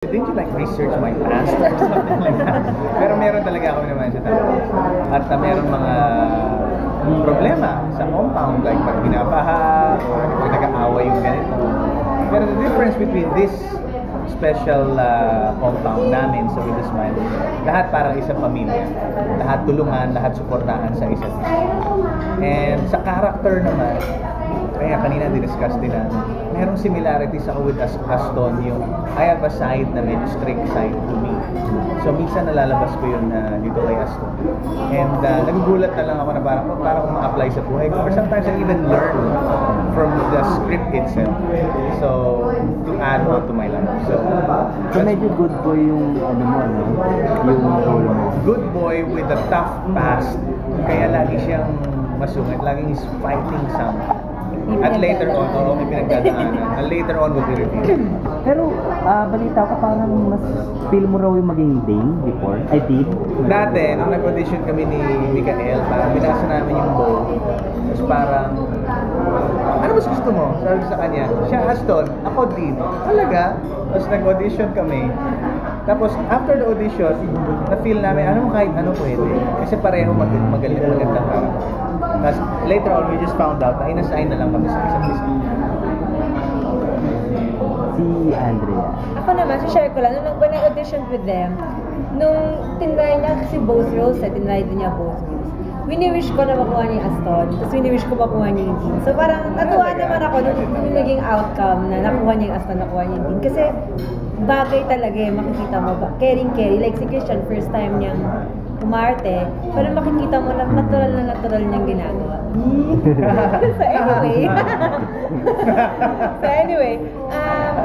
Didn't you like research my past or something like that? Pero meron talaga ako naman siya talaga. At meron mga problema sa compound, like pag binabaha o pag nag-aaway yung ganito. Pero the difference between this special compound namin sa With a Smile, lahat parang isang pamilya. Lahat tulungan, lahat suportahan sa isa't isa. And sa character naman, kaya kanina discuss din natin, merong similarities ako with Aston, yung I have a side na medyo strict side to me. So minsan nalalabas ko yun dito kay Aston. And nagugulat na lang ako na parang ma-apply sa buhay ko. Or sometimes I even learn from the script itself. So to add on to my life. So medyo good boy yung yung role mo. Good boy with a tough past. Kaya lagi siyang masungit. Laging is fighting something. At later on, may pinagdadaanan. And later on will be revealed. Pero, balita ko parang mas feel mo raw yung maging Dane before? I did? Dati, nung nag-audition kami ni Mikael, parang binasa namin yung bow. Tapos parang, ano mas gusto mo? Sabi ko sa kanya, siya Aston, ako Dean. Talaga? Tapos nag-audition kami. Tapos, after the audition, na-feel namin, kahit ano pwede. Kasi pareho magandang harap. Tapos, later on, we just found out na inassign na lang kami sa isang isa. Si Andrea. Ako naman, share ko lang, when I auditioned with them, nung tinry niya kasi both roles, tinry din niya both roles. Wini-wish ko na makuha niya yung Aston, tapos wini-wish ko makuha niya yung Dean. So parang natuwa naman ako nung naging outcome na nakuha niya yung Aston, nakuha niya yung Dean. Kasi bagay talaga makikita mo ba, caring-carry. Like si Christian, first time niyang umarte, pero makikita mo na natural niyang ginagawa. So anyway,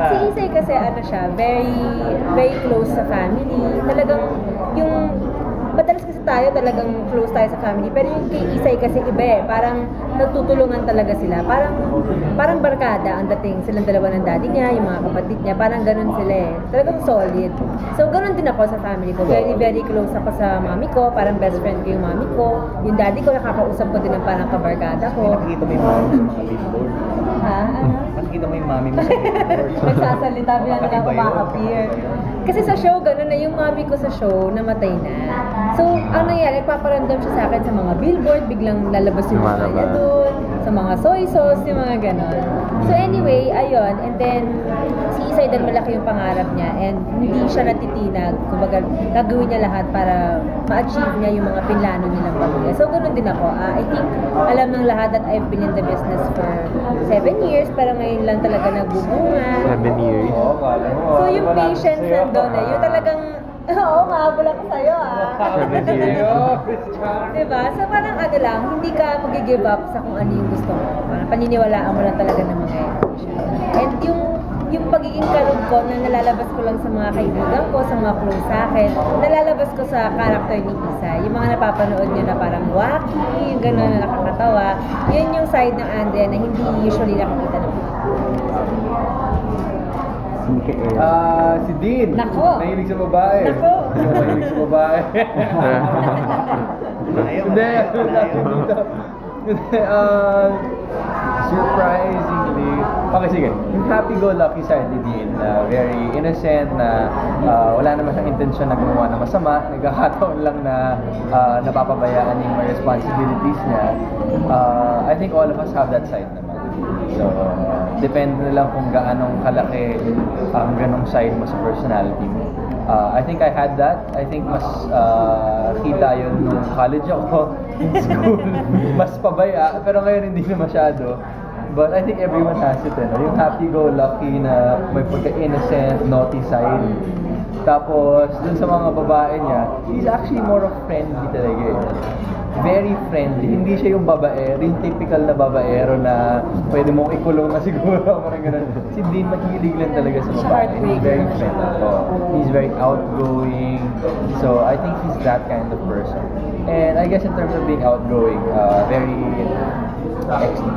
si Isay kasi siya, very close sa family. Talagang yung madalas kasi tayo talagang close tayo sa family, pero yung kay Isay kasi iba parang nagtutulungan talaga sila. Parang barkada ang dating silang dalawa ng daddy niya, yung mga kapatid niya, parang ganun sila Talagang solid. So ganun din ako sa family ko. Very close ako sa mami ko, parang best friend ko yung mami ko. Yung daddy ko, nakakausap ko din ng parang kabarkada ko. Nakikita mo yung mami sa mga billboard. Ha? Nakikita mo yung mami mo sa billboard. Nagsasalita bilang nag-appear. Kasi sa show, gano'n na yung mami ko sa show, namatay na. So, ang nangyari, nagpaparamdam siya sa akin sa mga billboard, biglang lalabas yung mga niya doon, sa mga soy sauce, yung mga gano'n. So anyway, ayun, and then, si Isay dahil malaki yung pangarap niya, and hindi siya natitinag, kumbaga, gagawin niya lahat para ma-achieve niya yung mga pinlano nilang pamilya. So, gano'n din ako. I think, alam ng lahat that I've been in the business for 7 years, pero ngayon lang talaga nagbubunga. 7 years? So, yung patience nandun yung talagang, oo nga, wala ko sa'yo 7 years. Diba? So parang lang, hindi ka mag-give up sa kung ano yung gusto mo. Parang paniniwalaan mo lang talaga ng mga emotion. And yung pagiging karug ko na nalalabas ko lang sa mga kaibigan ko, sa mga close sa akin, nalalabas ko sa character ni Isa. Yung mga napapanood nyo na parang wacky, yung gano'n na nakakatawa, yun yung side ng Andrea na hindi usually nakikita ng mga. Si Dean. Nako. Mahilig sa babae. Nako. Mahilig sa babae. Hindi. Surprisingly, okay, sige. Yung happy-go-lucky side ni Dean, very innocent, na wala naman siyang intensyon na gumawa ng masama, nagkakataon lang na napapabayaan yung mga responsibilities niya. I think all of us have that side naman. So, depende na lang kung gaanong kalaki ang ganong side mo sa personality mo. I think I had that. I think mas kita yun nung college ako, in school, mas pabaya, pero ngayon hindi na masyado. But I think everyone has it, yung happy-go-lucky na may pagka-innocent, naughty side. Tapos, dun sa mga babae niya, he's actually more of friendly talaga Very friendly. Hindi siya yung babaero, yung typical na babaero na pwede mong ikulong na siguro. Parang ganun. Si Dean mahilig lang talaga sa babae. He's very friendly. He's very outgoing. So, I think he's that kind of person. And I guess in terms of being outgoing, very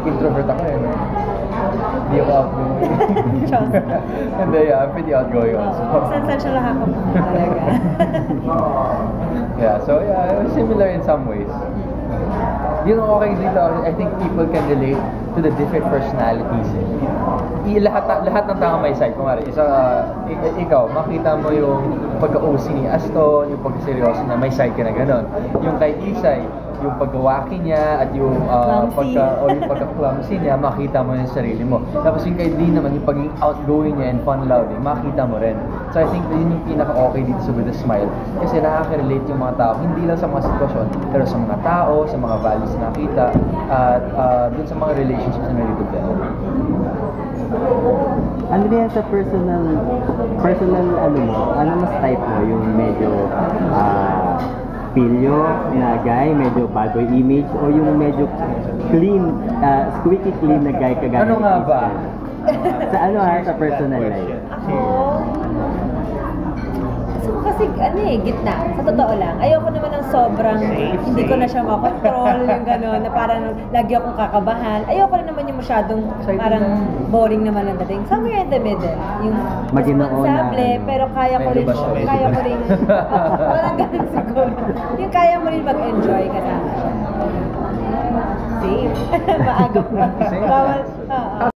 introvert ako Hindi ako outgoing. Hindi, I'm pretty outgoing also. Saan siya nakakapunta talaga? Yeah, similar in some ways. Okay dito, I think people can relate to the different personalities. lahat ng tao may side. Kung ikaw, makita mo yung pagka-OC ni Aston, yung pagka-seryoso niya, may side ka na gano'n. Yung kay Isay, yung pagkawaki niya at yung pagka-clumsy niya, makita mo yung sarili mo. Tapos yung kay Dean naman, yung pagiging outgoing niya and fun-loving, makita mo rin. So I think yun yung pinaka-okay dito sa With a Smile. Kasi nakaka-relate yung mga tao, hindi lang sa mga sitwasyon, pero sa mga tao, sa mga values na nakita, at dun sa mga relationships na nare-develop. Ano din sa personal ano mas type mo? Yung medyo pilyo na guy, medyo bad boy image, o yung medyo clean, squeaky clean na guy kagaya? Ano nga ba? Sa personal life. Gusto ko kasi, gitna. Sa totoo lang. Ayoko naman ng sobrang, hindi ko na siya makontrol, yung gano'n, na parang lagi akong kakabahan. Ayoko na naman yung masyadong parang boring naman ang dating. Somewhere in the middle. Yung responsable, pero kaya ko rin, parang gano'n siguro. Yung kaya mo rin mag-enjoy kasama siya. Same. Maaga pa. Bawal.